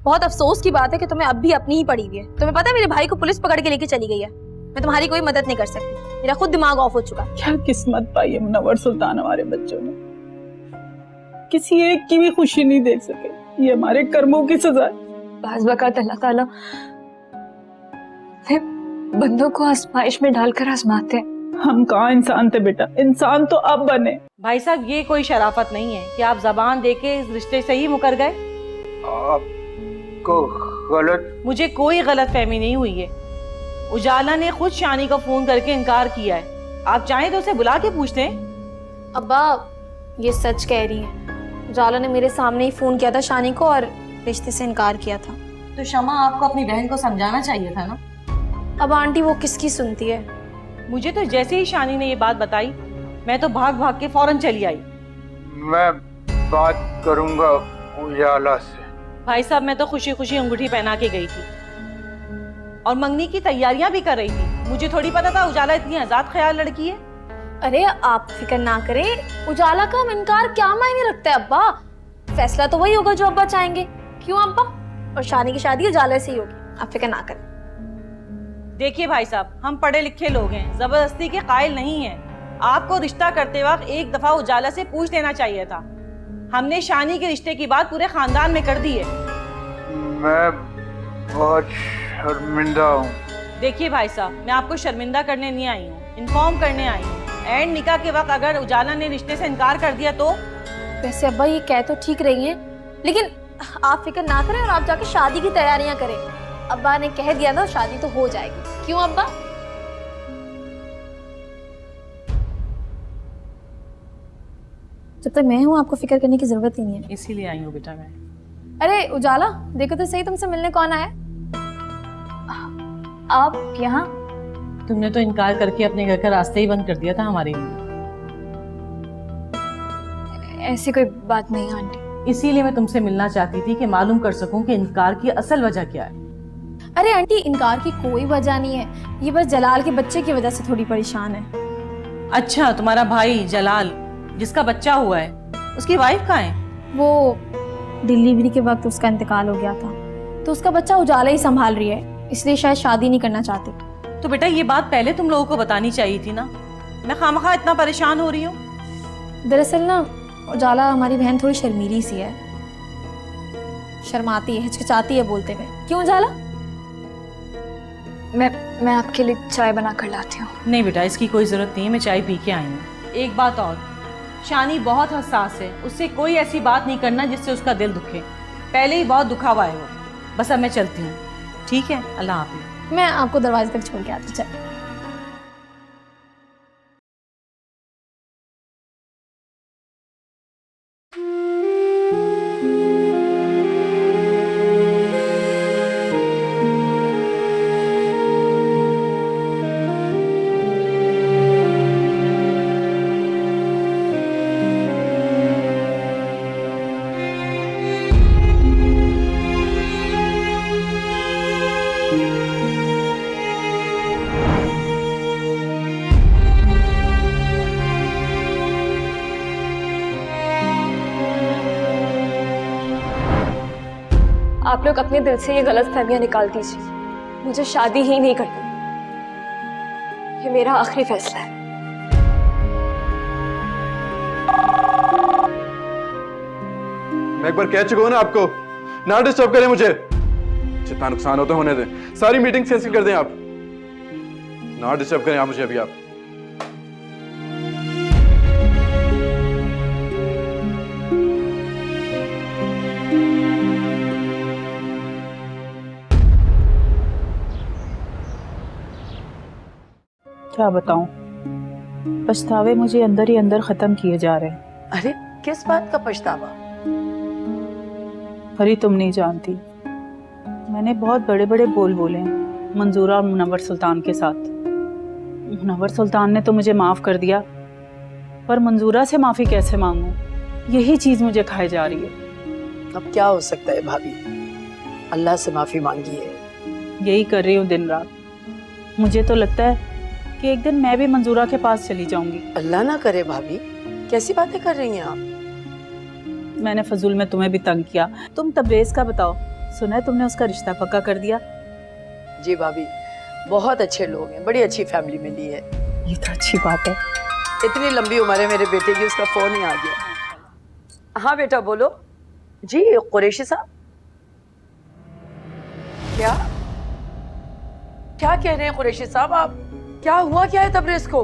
बहुत अफसोस की बात है कि तुम्हें अब भी अपनी ही पड़ी हुई है। तुम्हें पता है मेरे भाई को पुलिस पकड़ के लेके चली गई है। मैं तुम्हारी कोई मदद नहीं कर सकती, मेरा खुद दिमाग ऑफ हो चुका। क्या किस्मत पाई है मुनव्वर सुल्तान हमारे बच्चों ने, किसी एक की भी खुशी नहीं देख सके। ये हमारे कर्मों की सजा है। बाज़ वक़्त अल्लाह ताला बंदों को आजमाइश में डालकर आजमाते हैं। हम कहाँ इंसान थे बेटा, इंसान तो अब बने। भाई साहब ये कोई शराफत नहीं है कि आप जबान देके इस रिश्ते से ही मुकर गए। आपको गलत, मुझे कोई गलत फहमी नहीं हुई है। उजाला ने खुद शानी को फोन करके इनकार किया है। आप चाहें तो उसे बुला के पूछते हैं। अब्बा ये सच कह रही है, उजाला ने मेरे सामने ही फोन किया था शानी को और रिश्ते से इनकार किया था। तो शमा आपको अपनी बहन को समझाना चाहिए था ना। अब आंटी वो किसकी सुनती है। मुझे तो जैसे ही शानी ने ये बात बताई मैं तो भाग भाग के फौरन चली आई। मैं बात करूंगा उजाला से। भाई साहब मैं तो खुशी खुशी अंगूठी पहना के गई थी और मंगनी की तैयारियां भी कर रही थी। मुझे थोड़ी पता था उजाला इतनी आजाद ख्याल लड़की है। अरे आप फिक्र ना करें, उजाला का हम इनकार क्या मायने रखता है अब्बा। फैसला तो वही होगा जो अब्बा चाहेंगे। क्यों अब्बा? और शानी की शादी उजाला से ही होगी, आप फिक्र ना करें। देखिए भाई साहब हम पढ़े लिखे लोग हैं, जबरदस्ती के कायल नहीं हैं। आपको रिश्ता करते वक्त एक दफा उजाला से पूछ लेना चाहिए था। हमने शानी के रिश्ते की बात पूरे खानदान में कर दी है। मैं बहुत शर्मिंदा हूँ। देखिए भाई साहब मैं आपको शर्मिंदा करने नहीं आई हूँ, इन्फॉर्म करने आई हूँ। एंड निकाह के वक्त अगर उजाला ने रिश्ते से इनकार कर दिया तो? वैसे अब्बा ये कह तो ठीक रही हैं, लेकिन आप फिक्र ना करें और आप जाके शादी की तैयारियां करें। अब्बा ने कह दिया ना शादी तो हो जाएगी। क्यों अब्बा? जब तक मैं हूँ आपको फिक्र करने की जरूरत ही नहीं है। इसीलिए आई हूँ बेटा मैं। अरे उजाला देखो तो सही, तुमसे मिलने कौन आया? आप यहाँ? तुमने तो इनकार करके अपने घर का रास्ते ही बंद कर दिया था हमारे लिए। ऐसी कोई बात नहीं आंटी। इसीलिए मैं तुमसे मिलना चाहती थी कि मालूम कर सकूं कि इनकार की असल वजह क्या है। अरे आंटी इनकार की कोई वजह नहीं है, ये बस जलाल के बच्चे की वजह से थोड़ी परेशान है। अच्छा तुम्हारा भाई जलाल जिसका बच्चा हुआ है, उसकी वाइफ कहाँ है? वो डिलीवरी के वक्त उसका इंतकाल हो गया था, तो उसका बच्चा उजाला ही संभाल रही है, इसलिए शायद शादी नहीं करना चाहती। तो बेटा ये बात पहले तुम लोगों को बतानी चाहिए थी ना। मैं खामखा इतना परेशान हो रही हूँ। दरअसल ना उजाला हमारी बहन थोड़ी शर्मीली सी है, शर्माती है, हिचकिचाती है बोलते हुए। क्यों उजाला? मैं आपके लिए चाय बना कर लाती हूँ। नहीं बेटा इसकी कोई जरूरत नहीं है, मैं चाय पी के आई हूँ। एक बात और, शानी बहुत हसास है, उससे कोई ऐसी बात नहीं करना जिससे उसका दिल दुखे। पहले ही बहुत दुखा हुआ है वो। बस अब मैं चलती हूँ। ठीक है, अल्लाह हाफिज। मैं आपको दरवाजे तक छोड़ के आती। चल आप लोग अपने दिल से ये गलत फहमियां निकाल दीजिए। मुझे शादी ही नहीं करनी, ये मेरा आखिरी फैसला है। मैं एक बार कह चुका हूं ना आपको, ना डिस्टर्ब करें मुझे। जितना नुकसान होता होने दें, सारी मीटिंग कैंसिल कर दें आप। ना डिस्टर्ब करें आप मुझे अभी। आप क्या बताऊं, पछतावे मुझे अंदर ही अंदर खत्म किए जा रहे हैं। अरे किस बात का पछतावा? परी तुम नहीं जानती, मैंने बहुत बड़े बड़े बोल बोले हैं मंजूरा और मुनव्वर सुल्तान के साथ। मुनव्वर सुल्तान ने तो मुझे माफ कर दिया, पर मंजूरा से माफी कैसे मांगूं, यही चीज मुझे खाए जा रही है। अब क्या हो सकता है भाभी, अल्लाह से माफी मांगी है। यही कर रही हूँ दिन रात। मुझे तो लगता है कि एक दिन मैं भी मंजूरा के पास चली जाऊंगी। अल्लाह ना करे भाभी, कैसी बातें कर रही हैं आप? मैंने फजूल में तुम्हें भी तंग किया। तुम तबरेज का बताओ, सुना है तुमने उसका रिश्ता पक्का कर दिया? जी भाभी, बहुत अच्छे लोग हैं, बड़ी अच्छी फैमिली मिली है। ये तो अच्छी बात है। इतनी लंबी उम्र है मेरे बेटे की, उसका फोन ही आ गया। हाँ बेटा बोलो। जी कुरैशी साहब, क्या क्या कह रहे हैं कुरैशी साहब आप? क्या हुआ क्या है तबरेज़ को?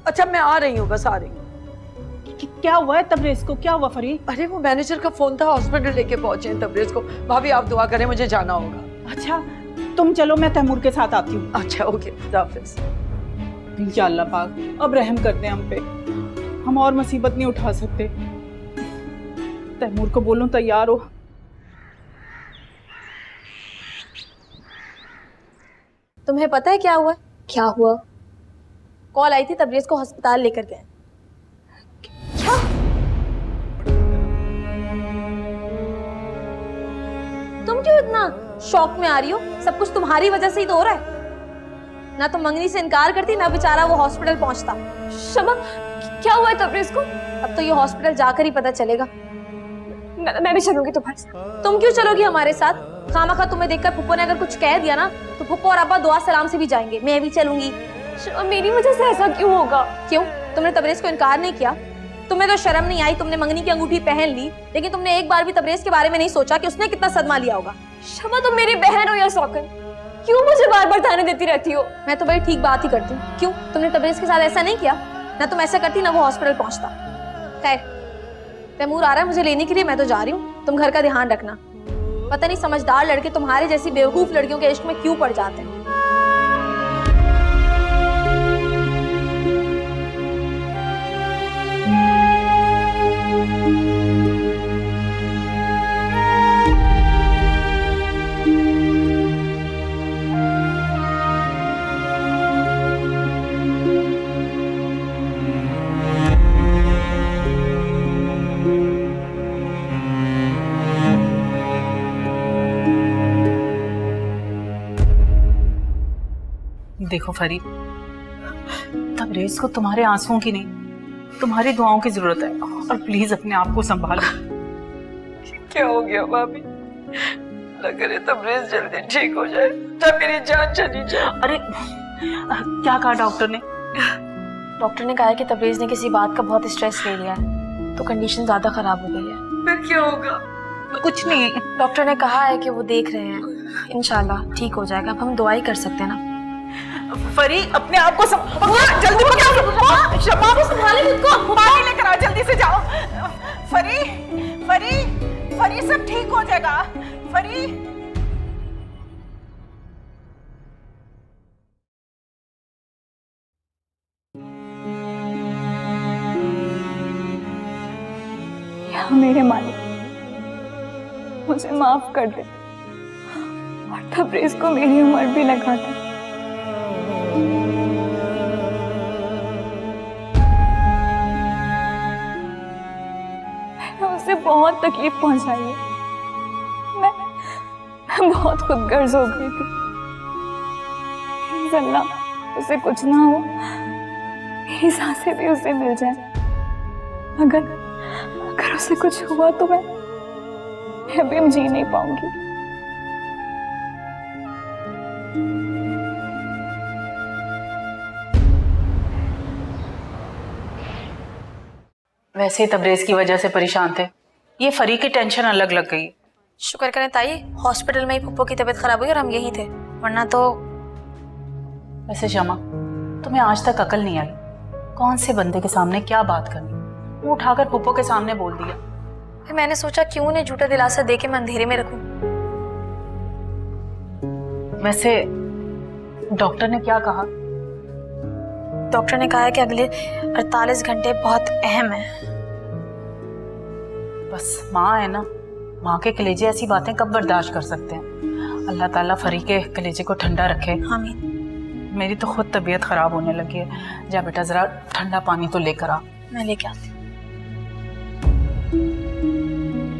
अच्छा मैं आ रही हूँ, बस आ रही हूँ। क्या हुआ है तबरेज़ को? क्या हुआ फरी? अरे वो मैनेजर का फोन था, हॉस्पिटल लेके पहुंचे हैं तबरेज़ को। भाभी आप दुआ करें, मुझे जाना होगा। अच्छा तुम चलो, मैं तैमूर के साथ आती हूँ। अच्छा ओके, खुदा हाफिज़। या अल्लाह पाक अब रहम कर दे हम पे, हम और मुसीबत नहीं उठा सकते। तैमूर को बोलूं तैयार हो। तुम्हें पता है क्या हुआ? क्या हुआ? कॉल आई थी, तबरेज़ को अस्पताल लेकर गए। क्या? तुम क्यों इतना शॉक में आ रही हो? सब कुछ तुम्हारी वजह से ही तो हो रहा है। ना तुम मंगनी से इनकार करती, ना बेचारा वो हॉस्पिटल पहुंचता। शमा, क्या हुआ है तबरेज़ को? अब तो ये हॉस्पिटल जाकर ही पता चलेगा। मैं भी चलूंगी तुम्हारे साथ। तुम क्यों चलोगी हमारे साथ? खामखा तुम्हें देखकर पुप्पो ने अगर कुछ कह दिया ना, तो पुप्पो और अब्बा दुआ सलाम से भी जाएंगे। मैं भी चलूंगी। शमा, मेरी वजह से ऐसा क्यों होगा? क्यों? तुमने तबरेज़ को इनकार नहीं किया? तुम्हें तो शर्म नहीं आई? तुमने मंगनी की अंगूठी पहन ली, लेकिन तुमने एक बार भी तबरेज़ के बारे में नहीं सोचा कि उसने कितना सदमा लिया होगा। शमा, तुम मेरी बहन हो या सौकन, क्यों मुझे बार बार ताने देती रहती हो? मैं तो बड़ी ठीक बात ही करती हूँ। क्यों? तुमने तबरेज़ के साथ ऐसा नहीं किया? ना तुम ऐसा करती, ना वो हॉस्पिटल पहुंचता। खैर, तैमूर आ रहा है मुझे लेने के लिए, मैं तो जा रही हूँ। तुम घर का ध्यान रखना। पता नहीं समझदार लड़के तुम्हारे जैसी बेवकूफ लड़कियों के इश्क में क्यों पड़ जाते हैं। देखो फरी, तबरेज़ को तुम्हारे आंसुओं की नहीं, तुम्हारी दुआओं की जरूरत है। और प्लीज अपने आप को संभालो। क्या हो गया भाभी? लग रहा है तबरेज़ जल्दी ठीक हो जाए, तब मेरी जान चली जाए। अरे क्या कहा डॉक्टर ने? डॉक्टर ने कहा है कि तबरेज़ ने किसी बात का बहुत स्ट्रेस ले लिया है, तो कंडीशन ज्यादा खराब हो गई है। फिर क्या होगा? कुछ नहीं। डॉक्टर ने कहा है कि वो देख रहे हैं, इंशाल्लाह ठीक हो जाएगा। अब हम दुआ ही कर सकते हैं ना। फरी अपने आप को जल्दी पकड़ो। शमा को संभाले, खुद को पानी लेकर आओ, जल्दी से जाओ। फरी फरी फरी सब ठीक हो जाएगा। फरी या मेरे मालिक, मुझे माफ कर दे और तबरेज़ को मेरी उम्र भी लगा दे। मैंने उसे बहुत तकलीफ पहुंचाई है। मैं बहुत खुदगर्ज हो गई थी। अल्लाह उसे कुछ ना हो, मेरी सांसें भी उसे मिल जाए। अगर उसे कुछ हुआ तो मैं अभी जी नहीं पाऊंगी। वैसे ही तबरेज़ की वजह से परेशान थे, ये फरी की टेंशन अलग लग गई। शुक्र करें ताई, हॉस्पिटल में ही पुप्पो की तबीयत खराब हुई और हम यहीं थे, वरना तो। वैसे शमा, तुम्हें आज तक अकल नहीं आई कौन से बंदे के सामने क्या बात करनी। वो उठाकर पुप्पो के सामने बोल दिया। फिर मैंने सोचा क्यों उन्हें झूठा दिलासा दे के मैं अंधेरे में रखूं। वैसे डॉक्टर ने क्या कहा? डॉक्टर ने कहा है कि अगले 48 घंटे बहुत अहम है। बस माँ है ना, माँ के कलेजे ऐसी बातें कब बर्दाश्त कर सकते हैं। अल्लाह ताला फरी के कलेजे को ठंडा रखे। आमीन। मेरी तो खुद तबीयत खराब होने लगी है। जा बेटा जरा ठंडा पानी तो लेकर आ। मैं लेके आती हूँ।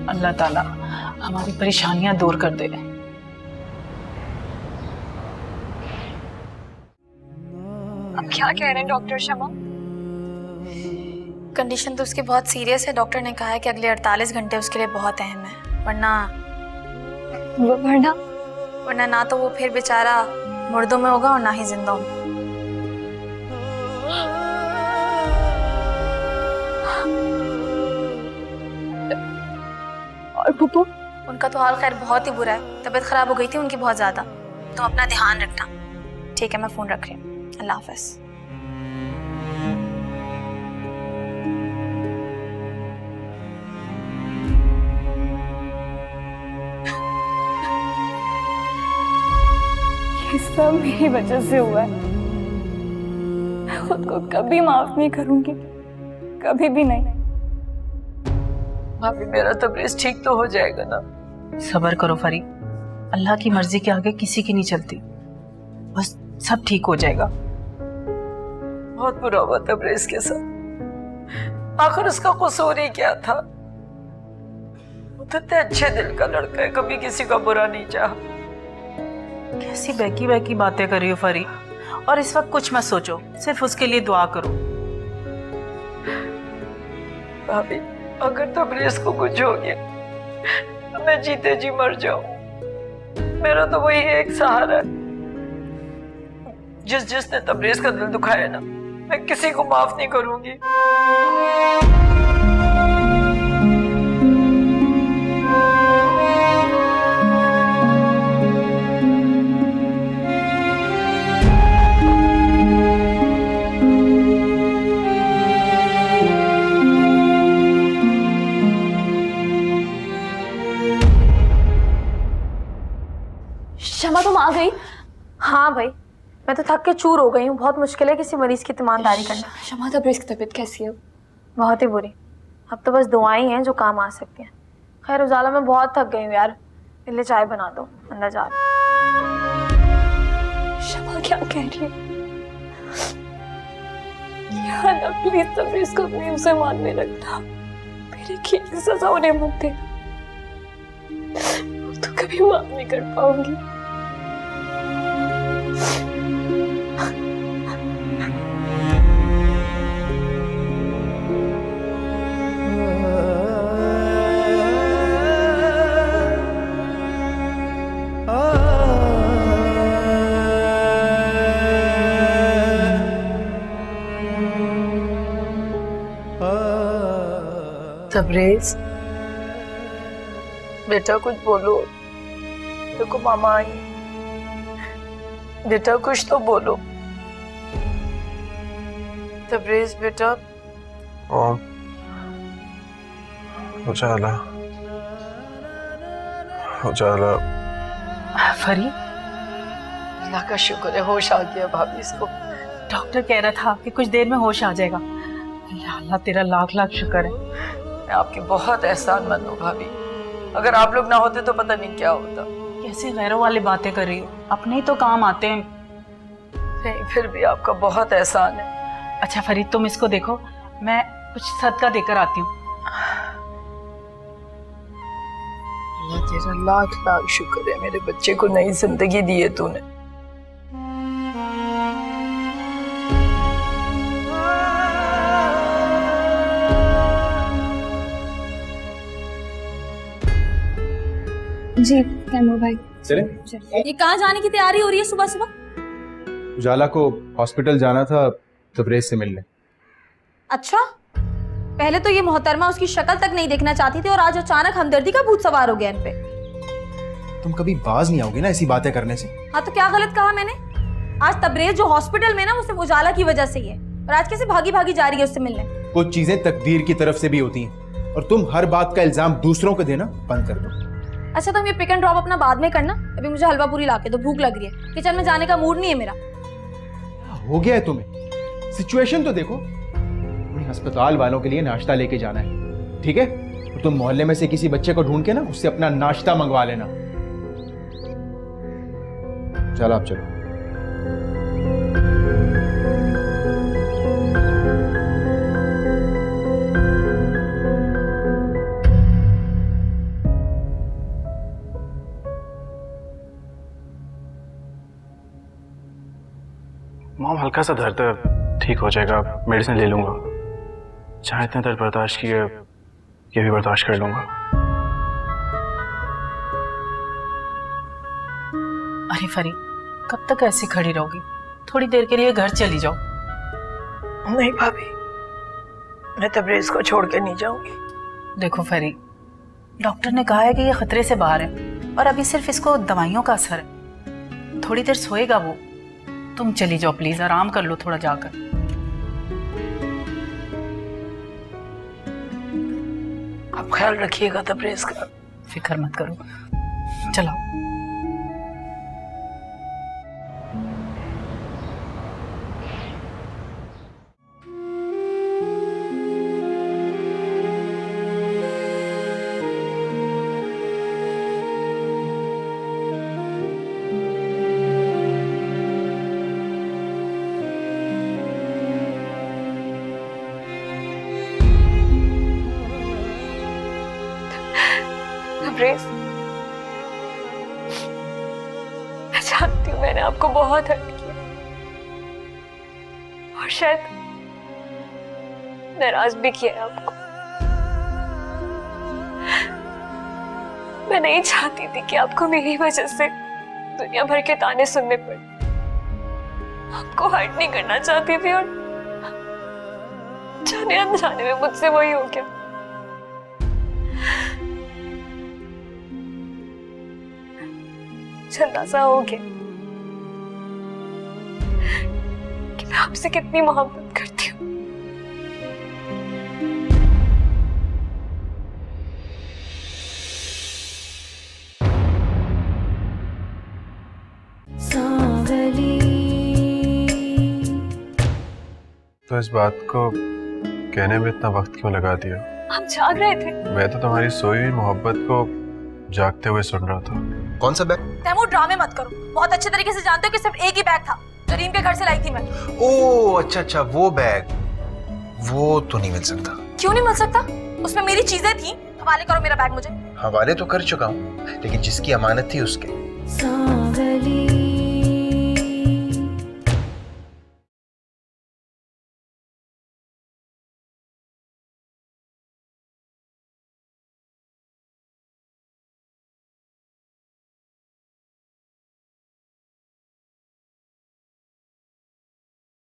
अल्लाह ताला हमारी परेशानियां दूर कर दे। अब क्या कह रहे हैं डॉक्टर शमा? कंडीशन तो उसकी बहुत सीरियस है। डॉक्टर ने कहा है कि अगले 48 घंटे उसके लिए बहुत अहम है, वरना वरना ना तो वो फिर बेचारा मुर्दों में होगा और ना ही जिंदा होगा। और पुप्पू? उनका तो हाल खैर बहुत ही बुरा है, तबीयत खराब हो गई थी उनकी बहुत ज्यादा। तुम अपना ध्यान रखना। ठीक है, मैं फोन रख रही हूँ। अल्लाह हाफिज। ये सब मेरी वजह से हुआ है। मैं खुद को कभी माफ नहीं करूंगी, कभी भी नहीं। भाभी मेरा तबरेज ठीक तो हो जाएगा ना? सब्र करो फरी, अल्लाह की मर्जी के आगे किसी की नहीं चलती। बस सब ठीक हो जाएगा। बहुत बुरा हुआ तबरेज के साथ। आखिर उसका कसूर ही क्या था? वो तो इतने अच्छे दिल का लड़का है, कभी किसी का बुरा नहीं चाहा। कैसी बहकी बहकी बातें कर रही हो फरी। और इस वक्त कुछ मत सोचो, सिर्फ उसके लिए दुआ करो। भाभी अगर तबरेज को कुछ हो गया तो मैं जीते जी मर जाऊं। मेरा तो वही एक सहारा है। जिसने तबरेज का दिल दुखाया ना, मैं किसी को माफ नहीं करूंगी। शमा तुम आ गई? हाँ भाई, मैं तो थक के चूर हो गई हूँ। बहुत मुश्किल है किसी मरीज की ईमानदारी करना। शमा तबरेज की तबीयत कैसी है? बहुत ही बुरी। अब तो बस दुआएं हैं जो काम आ सकती हैं। खैर उजाला, मैं बहुत थक गई हूँ यार, मेरे लिए चाय बना दो, अंदर जा रही हूँ। शमा क्या कह रही है? या अल्लाह प्लीज तबरेज को अपने उसे मानने लगता। मेरे खेल की सजा उन्हें मत दे। तो कभी माफ नहीं कर पाऊंगी। तबरेज बेटा कुछ बोलो। देखो मामा आई। बेटा कुछ तो बोलो। तबरेज बेटा। उजाला उजाला। फरी, अल्लाह का शुक्र है होश आ गया भाभी इसको। डॉक्टर कह रहा था कि कुछ देर में होश आ जाएगा। अल्लाह अल्लाह तेरा लाख लाख शुक्र है। मैं आपकी बहुत एहसानमंद हूँ भाभी। अगर आप लोग ना होते तो पता नहीं क्या होता। कैसे गैरों वाली बातें कर रही हो, अपने ही तो काम आते हैं। नहीं फिर भी आपका बहुत एहसान है। अच्छा फरीद, तुम इसको देखो, मैं कुछ सदका देकर आती हूँ। अल्लाह तेरा लाख लाख शुक्र है, मेरे बच्चे को नई जिंदगी दी है तूने। जी तैमूर भाई। चले? ये कहाँ जाने की तैयारी हो रही है सुबह सुबह? उजाला को हॉस्पिटल जाना था तबरेज से मिलने। अच्छा, पहले तो ये मोहतरमा उसकी शक्ल तक नहीं देखना चाहती थी और आज अचानक हमदर्दी का भूत सवार हो गया इन पे। तुम कभी बाज नहीं आओगे ना ऐसी बातें करने से। हाँ तो क्या गलत कहा मैंने? आज तबरेज जो हॉस्पिटल में ना, वो सिर्फ उजाला की वजह से ही है। और आज कैसे भागी भागी जा रही है उससे मिलने। कुछ चीजें तकदीर की तरफ से भी होती हैं और तुम हर बात का इल्जाम दूसरों को देना बंद कर दो। अच्छा तुम ये पिक एंड ड्रॉप अपना बाद में करना, अभी मुझे हलवा पूरी लाके दो, भूख लग रही है। किचन में जाने का मूड नहीं है मेरा। हो गया है तुम्हें? सिचुएशन तो देखो। तुम्हें अस्पताल वालों के लिए नाश्ता लेके जाना है, ठीक है? तो तुम मोहल्ले में से किसी बच्चे को ढूंढ के ना उससे अपना नाश्ता मंगवा लेना। चलो आप चलो। मॉम हल्का सा दर्द है, ठीक हो जाएगा, मेडिसिन ले लूंगा। जहाँ इतना दर्द बर्दाश्त किए ये भी बर्दाश्त कर लूंगा। अरे फरी, कब तक ऐसे खड़ी रहोगी? थोड़ी देर के लिए घर चली जाओ। नहीं भाभी, मैं तबरेज को छोड़ के नहीं जाऊंगी। देखो फरी, डॉक्टर ने कहा है कि ये खतरे से बाहर है और अभी सिर्फ इसको दवाइयों का असर है। थोड़ी देर सोएगा वो। तुम चली जाओ प्लीज, आराम कर लो थोड़ा जाकर। आप ख्याल रखिएगा तबरेज का। फिक्र मत करो, चलो। तबरेज, मैं जानती हूँ मैंने आपको बहुत हर्ट किया और शायद नाराज भी किया है आपको। मैं नहीं चाहती थी कि आपको मेरी वजह से दुनिया भर के ताने सुनने पड़े। आपको हर्ट नहीं करना चाहती थी और जाने अनजाने में मुझसे वही हो गया। अंदाजा हो गया कि मैं आपसे कितनी मोहब्बत करती हूँ। तो इस बात को कहने में इतना वक्त क्यों लगा दिया? आप जाग रहे थे? मैं तो तुम्हारी सोई हुई मोहब्बत को जागते हुए सुन रहा था। कौन सा बैग? तैमूर, ड्रामे मत करो। बहुत अच्छे तरीके से जानते हो कि सिर्फ एक ही बैग था जो रीम के घर से लाई थी मैं। ओह अच्छा अच्छा, वो बैग। वो तो नहीं मिल सकता। क्यों नहीं मिल सकता? उसमें मेरी चीजें थी। हवाले करो मेरा बैग मुझे। हवाले तो कर चुका हूँ, लेकिन जिसकी अमानत थी उसके।